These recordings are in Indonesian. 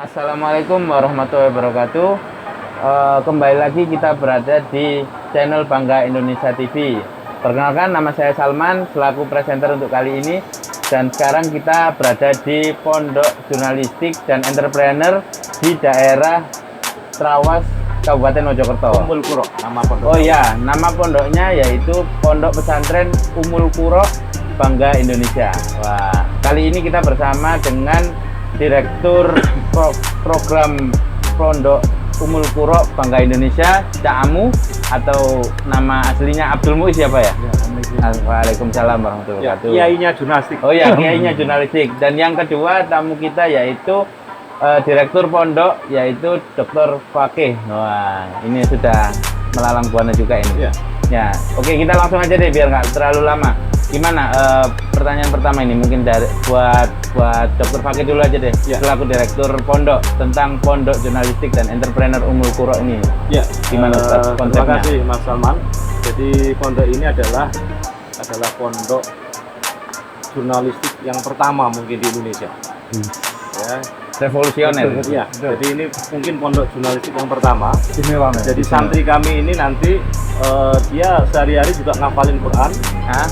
Assalamualaikum warahmatullahi wabarakatuh. Kembali lagi kita berada di channel Bangga Indonesia TV. Perkenalkan, nama saya Salman selaku presenter untuk kali ini. Dan sekarang kita berada di Pondok Jurnalistik dan Entrepreneur di daerah Trawas, Kabupaten Mojokerto. Umul Kuro, nama pondok. Oh ya, nama pondoknya yaitu Pondok Pesantren Umul Kuro Bangga Indonesia. Wah, kali ini kita bersama dengan Direktur Program Pondok Umul Kuro Bangga Indonesia, Cak Amu, atau nama aslinya Abdul Muiz siapa ya? Waalaikumsalam warahmatullahi wabarakatuh. Kiainya jurnalistik. Oh ya, kiainya jurnalistik. Dan yang kedua tamu kita yaitu Direktur Pondok, yaitu Dr. Fakih. Wah, ini sudah melalang buana juga ini. Ya, oke, kita langsung aja deh biar nggak terlalu lama. Gimana pertanyaan pertama ini mungkin dari buat Dr. Fakih dulu aja deh, selaku Direktur Pondok, tentang Pondok Jurnalistik dan Entrepreneur Umul Kuro ini. Ya, gimana konsepnya? Terima kasih Mas Salman. Jadi pondok ini adalah pondok jurnalistik yang pertama mungkin di Indonesia. Ya, revolusioner. Ya, jadi ini mungkin pondok jurnalistik yang pertama. Istimewa. Jadi santri kami ini nanti dia sehari-hari juga ngafalin Quran,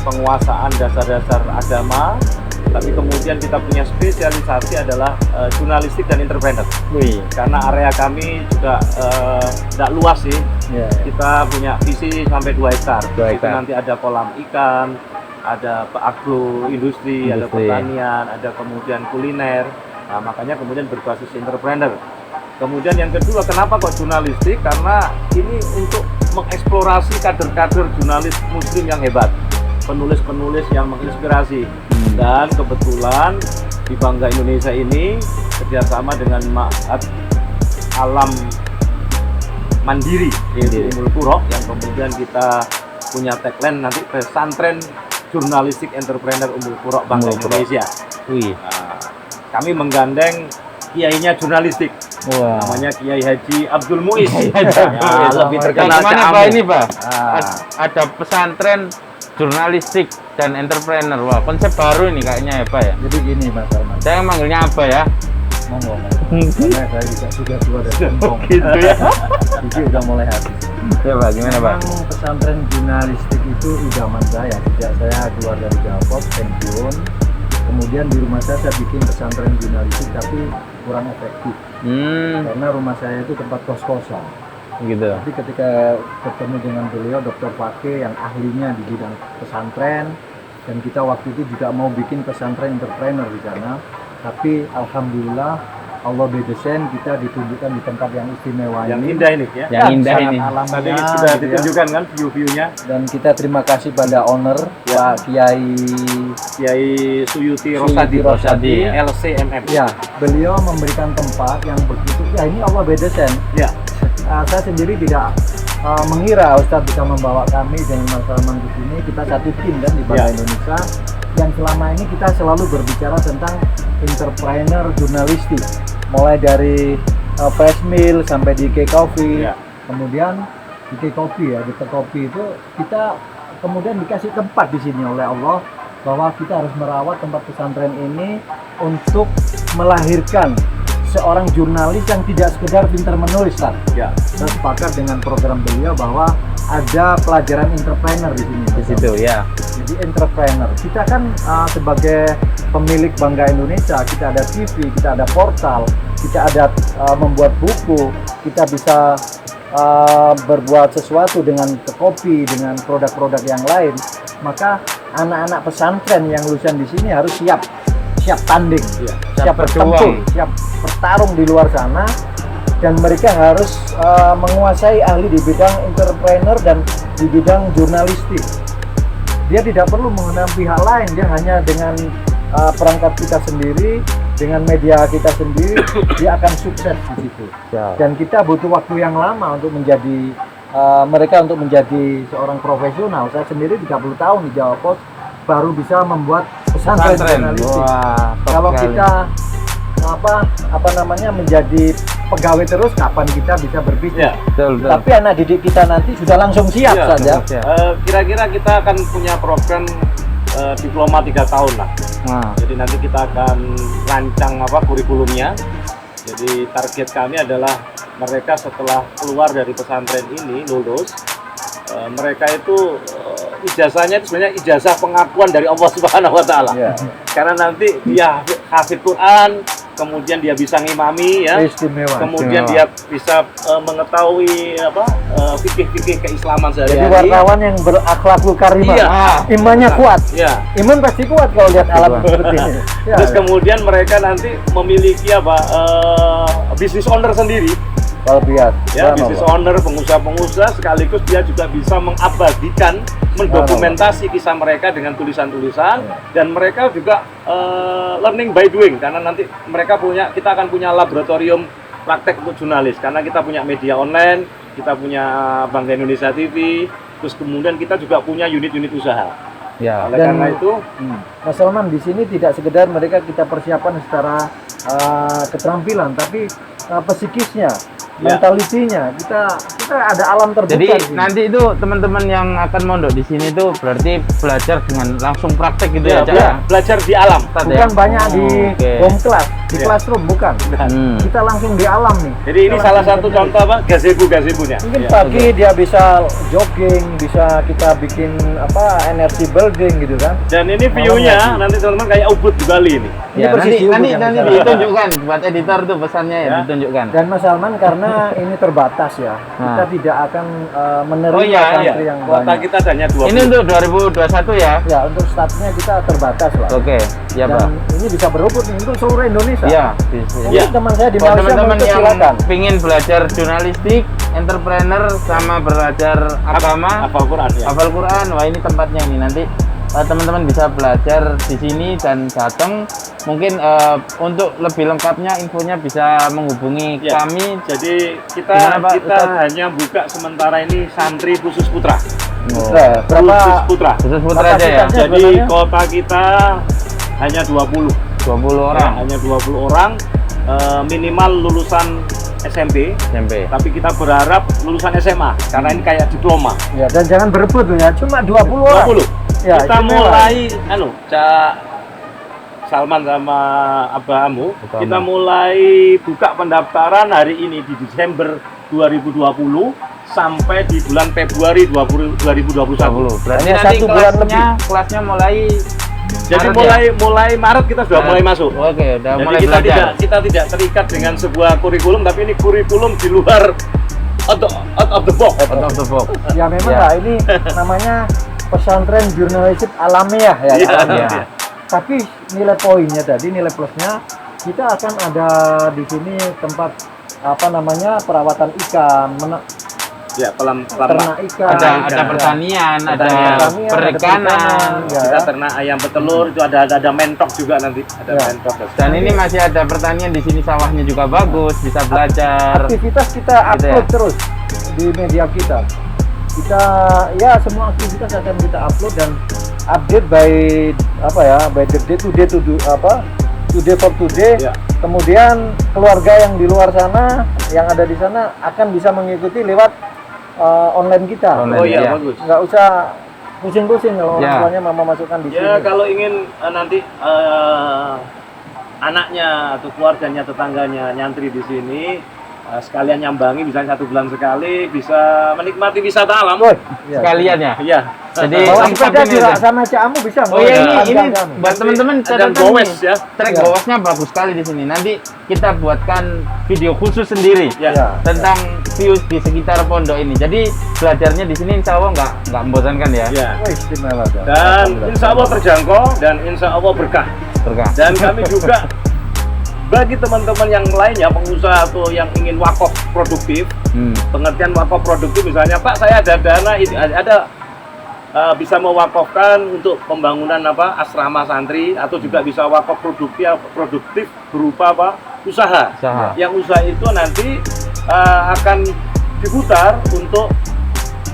penguasaan dasar-dasar agama, tapi kemudian kita punya spesialisasi adalah jurnalistik dan entrepreneur. Karena area kami juga tidak luas sih. Kita punya visi sampai 2 hektar. Itu nanti ada kolam ikan, ada agro industri, ada pertanian, ada kemudian kuliner. Nah, makanya kemudian berbasis entrepreneur. Kemudian yang kedua, kenapa kok jurnalistik? Karena ini untuk mengeksplorasi kader-kader jurnalis muslim yang hebat, penulis-penulis yang menginspirasi. Dan kebetulan di Bangga Indonesia ini kerjasama dengan Ma'had Alam Mandiri yaitu Umul Kuro, yang kemudian kita punya tagline nanti pesantren jurnalistik entrepreneur Umul Kuro Bangga Indonesia. Nah, kami menggandeng kiainya jurnalistik. Namanya Kiai Haji Abdul Muiz. Lebih terkenal Pak ini, Pak. Ada pesantren jurnalistik dan entrepreneur. Wah, konsep baru ini kayaknya ya, Pak ya. Jadi gini, Mas Salman. Saya manggilnya apa ya? Monggo. Karena saya juga sudah tua dari sombong. Gitu ya. Jadi udah mulai habis. Ya, Pak, gimana, Pak? Memang pesantren jurnalistik itu idaman saya. Sejak saya keluar dari Jalpos, pensiun. Kemudian di rumah saya bikin pesantren jurnalistik, tapi kurang efektif. Karena rumah saya itu tempat kos-kosan. Gitu. Tapi ketika bertemu dengan beliau, Dr. Fakih yang ahlinya di bidang pesantren, dan kita waktu itu juga mau bikin pesantren entrepreneur di sana. Tapi alhamdulillah Allah bedesain, kita ditunjukkan di tempat yang istimewa yang ini. Indah ini ya. Yang indah ini. Alamnya, tadi sudah gitu ditunjukkan kan view-viewnya. Dan kita terima kasih pada owner Pak Kiai Suyuti Rosadi, LCMM. Ya, beliau memberikan tempat yang begitu. Ya, ini Allah bedesain. Ya. Saya sendiri tidak mengira Ustadz bisa membawa kami dengan Mas Salman di sini. Kita satu tim kan di Bangga Indonesia. Yang selama ini kita selalu berbicara tentang entrepreneur jurnalistik, mulai dari Fresh Mill sampai di DK Coffee. Kemudian DK Coffee ya, DK Coffee itu kita kemudian dikasih tempat di sini oleh Allah, bahwa kita harus merawat tempat pesantren ini untuk melahirkan seorang jurnalis yang tidak sekedar pintar menulis, kan? Saya sepakat dengan program beliau bahwa ada pelajaran entrepreneur di sini. Di situ ya. Jadi entrepreneur. Kita kan sebagai pemilik Bangga Indonesia, kita ada TV, kita ada portal, kita ada membuat buku, kita bisa berbuat sesuatu dengan kopi, dengan produk-produk yang lain. Maka anak-anak pesantren yang lulusan di sini harus siap tanding, siap bertempur, siap bertarung di luar sana, dan mereka harus menguasai ahli di bidang entrepreneur dan di bidang jurnalistik. Dia tidak perlu menggunakan pihak lain, dia hanya dengan perangkat kita sendiri, dengan media kita sendiri, dia akan sukses di situ. Dan kita butuh waktu yang lama untuk menjadi mereka untuk menjadi seorang profesional. Saya sendiri 30 tahun di Jawa Pos baru bisa membuat pesantren jurnalistik. Kalau kita menjadi pegawai terus, kapan kita bisa berpikir? Tapi anak didik kita nanti sudah langsung siap saja. Kira-kira kita akan punya program diploma 3 tahun lah. Jadi nanti kita akan rancang kurikulumnya. Jadi target kami adalah mereka setelah keluar dari pesantren ini lulus, mereka itu ijazahnya itu sebenarnya ijazah pengakuan dari Allah Subhanahu Wa Taala. Karena nanti dia hafid Quran, kemudian dia bisa ngimami ya, kemudian dia bisa mengetahui fikih-fikih keislaman sehari-hari. Jadi wartawan yang berakhlakul karimah, imannya kuat. Iman pasti kuat kalau lihat alam seperti ini. Terus kemudian mereka nanti memiliki bisnis owner sendiri. Kalau biasa. Ya, bisnis owner, pengusaha-pengusaha, sekaligus dia juga bisa mengabadikan, mendokumentasi kisah mereka dengan tulisan-tulisan, dan mereka juga learning by doing, karena nanti kita akan punya laboratorium praktek untuk jurnalis, karena kita punya media online, kita punya Bangga Indonesia TV, terus kemudian kita juga punya unit-unit usaha. Ya, oleh karena itu, Mas Salman, di sini tidak sekedar mereka kita persiapan secara keterampilan, tapi psikisnya, mentalitinya, kita ada alam terbuka. Jadi nanti itu teman-teman yang akan mondok di sini itu berarti belajar dengan langsung praktek gitu ya, belajar di alam. Bukan banyak di home class, di classroom, bukan. Kita langsung di alam nih. Jadi ini salah satu contoh gazebo-gazebonya. Mungkin pagi dia bisa jogging, bisa kita bikin energy building gitu kan. Dan ini view-nya nanti teman-teman kayak Ubud di Bali ini. Ya, nanti ditunjukkan buat editor tuh pesannya ya, ditunjukkan. Dan Mas Salman, karena ini terbatas ya, kita tidak akan menerima santri yang kuota banyak. Kita hanya 20. Ini untuk 2021 ya? Ya, untuk startnya kita terbatas lah. Oke, ya Pak. Ini bisa berebut nih untuk seluruh Indonesia. Iya. Mungkin teman saya di Malaysia teman-teman yang silakan. pingin belajar jurnalistik, entrepreneur, sama belajar agama, hafal Quran, wah ini tempatnya ini. Nanti teman-teman bisa belajar di sini dan datang. Mungkin untuk lebih lengkapnya infonya bisa menghubungi kami. Jadi kita hanya buka sementara ini santri khusus putra. Berapa putra? Khusus putra aja ya. Jadi kota kita hanya 20 orang. Hanya 20 orang, minimal lulusan SMP. Tapi kita berharap lulusan SMA karena ini kayak diploma. Ya, dan jangan berebut loh ya, cuma 20 orang. 20. Ya, kita mulai Salman sama Abahamu, kita mulai buka pendaftaran hari ini di Desember 2020 sampai di bulan Februari 2021. Berarti nanti kelasnya mulai jadi mulai Maret kita sudah mulai masuk. Oke, udah jadi mulai kita belajar. kita tidak terikat dengan sebuah kurikulum, tapi ini kurikulum di luar out of the box. Ya memang lah, ini namanya pesantren jurnalistik alamiah ya. Tapi nilai poinnya tadi, nilai plusnya, kita akan ada di sini tempat perawatan ikan, ternak ikan, ada pertanian, ada perikanan, kita ternak ayam petelur, itu ada mentok juga nanti, mentok. Dan ini masih ada pertanian di sini, sawahnya juga bagus, bisa belajar. Aktivitas kita upload terus di media kita. Semua aktivitas akan kita upload dan update by the day for today. Kemudian keluarga yang di luar sana, yang ada di sana akan bisa mengikuti lewat online kita. Bagus. Nggak usah pusing-pusing kalau orang tuanya mama masukkan di sini. Kalau ingin nanti anaknya atau keluarganya, tetangganya nyantri di sini, sekalian nyambangi, misalnya 1 bulan sekali, bisa menikmati wisata alam. Sekalian ya? Iya. Jadi sepeda juga sama Camu bisa. Ini buat teman-teman catatan gowes nih. Trek gowesnya bagus sekali di sini. Nanti kita buatkan video khusus sendiri tentang view di sekitar pondok ini. Jadi belajarnya di sini insya Allah nggak membosankan ya. Istimewa. Dan insya Allah terjangkau dan insya Allah berkah. Dan kami juga bagi teman-teman yang lainnya, pengusaha atau yang ingin wakaf produktif, pengertian wakaf produktif misalnya, Pak saya ada dana, bisa mewakafkan untuk pembangunan asrama santri, atau juga bisa wakaf produktif berupa usaha. Yang usaha itu nanti akan diputar untuk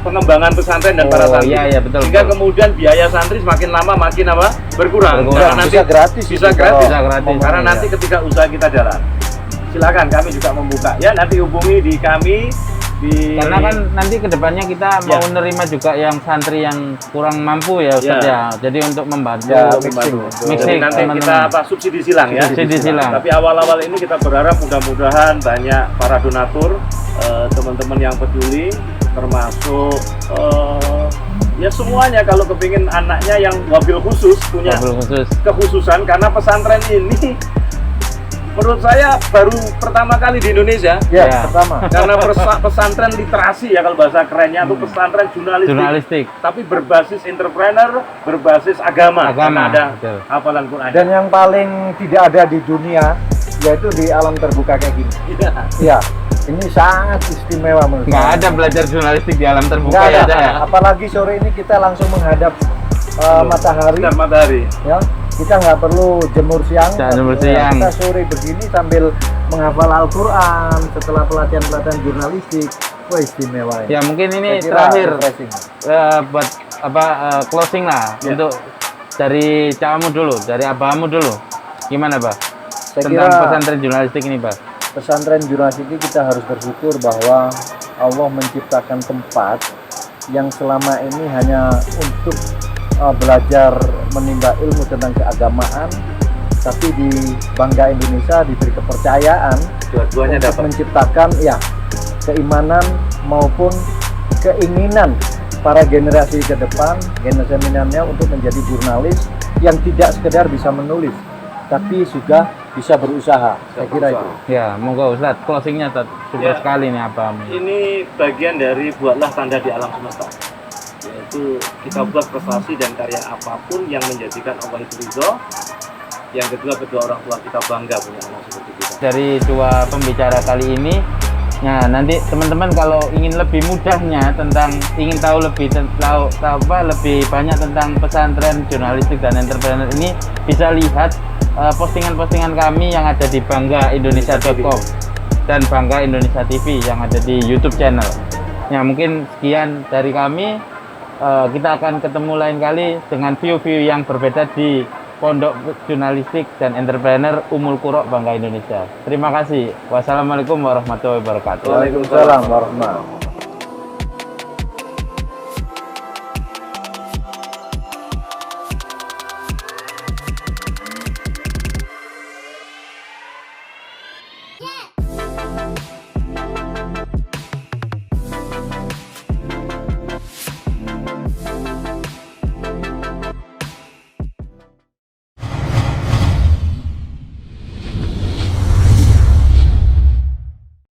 pengembangan pesantren dan para santri. Betul. Sehingga kemudian biaya santri semakin lama makin berkurang. Karena nanti bisa gratis. Karena nanti ketika usaha kita jalan, silakan kami juga membuka. Ya, nanti hubungi di kami Karena kan nanti kedepannya kita mau nerima juga yang santri yang kurang mampu ya Ustadz ya. Jadi untuk membantu mixing nanti kita subsidi silang ya. Subsidi silang. Tapi awal-awal ini kita berharap mudah-mudahan banyak para donatur, teman-teman yang peduli, termasuk ya semuanya kalau kepingin anaknya yang wabil khusus punya kekhususan, karena pesantren ini menurut saya baru pertama kali di Indonesia. Pertama. Karena pesantren literasi ya kalau bahasa kerennya itu pesantren jurnalistik. Tapi berbasis entrepreneur, berbasis agama. Karena ada hafalan Quran. Dan yang paling tidak ada di dunia yaitu di alam terbuka kayak gini. Iya. Ini sangat istimewa menurut saya. Nggak ada belajar jurnalistik di alam terbuka ya. Apalagi sore ini kita langsung menghadap matahari. Ya. Kita nggak perlu jemur siang. Kita sore begini sambil menghafal Al-Quran setelah pelatihan jurnalistik. Wah, istimewa ini. Ya mungkin ini terakhir buat closing lah untuk dari cawamu dulu, dari abamu dulu. Gimana, Pak? Tentang pesantren jurnalistik ini, Pak. Pesantren jurnalistik ini kita harus bersyukur bahwa Allah menciptakan tempat yang selama ini hanya untuk belajar menimba ilmu tentang keagamaan, tapi di Bangga Indonesia diberi kepercayaan untuk menciptakan keimanan maupun keinginan para generasi ke depan, generasi milenial untuk menjadi jurnalis yang tidak sekedar bisa menulis, tapi juga bisa berusaha. Saya kira itu. Ya, monggo Ustadz, closingnya super sekali nih apa? Ini bagian dari buatlah tanda di alam semesta. Yaitu kita buat prestasi dan karya apapun yang menjadikan Allah itu ridho. Yang kedua orang tua kita bangga punya anak seperti kita. Dari dua pembicara kali ini, nah nanti teman-teman kalau ingin lebih mudahnya ingin tahu lebih lebih banyak tentang pesantren jurnalistik dan entrepreneur ini, bisa lihat postingan-postingan kami yang ada di banggaindonesia.com dan Bangga Indonesia TV yang ada di YouTube channel. Ya mungkin sekian dari kami. Kita akan ketemu lain kali dengan view-view yang berbeda di Pondok Jurnalistik dan Entrepreneur Ummul Qura Bangga Indonesia. Terima kasih. Wassalamualaikum warahmatullahi wabarakatuh. Waalaikumsalam warahmatullahi wabarakatuh.